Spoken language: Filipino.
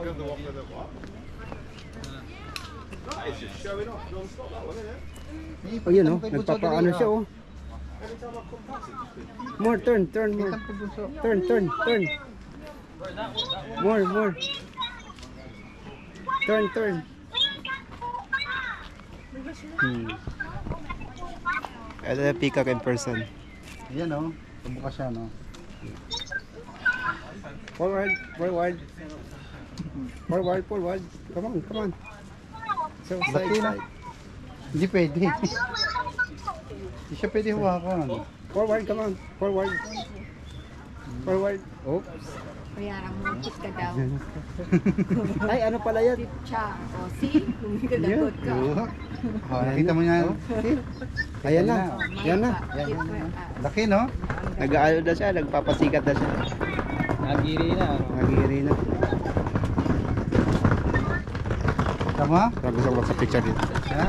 Oh, yun oh, nagpapaano siya oh. More, turn more. Turn. More. Turn. Ito na peacock in person. Yan oh, bukas siya no. Forward. Come on. So, side. Hindi pwede. Hindi siya pwede hawakan. Forward, come on. Forward. Oops. Mayara mo, chik ka daw. Ay, ano pala yan? Tip siya. O, see? Kadagot ka. Oh, nakita mo yan. Ayan na. Yan na. Laki no? Nag-aalo na siya, nagpapasikat na siya. Nagiri na. Tama? Gusto ko sa picture dito. Ha?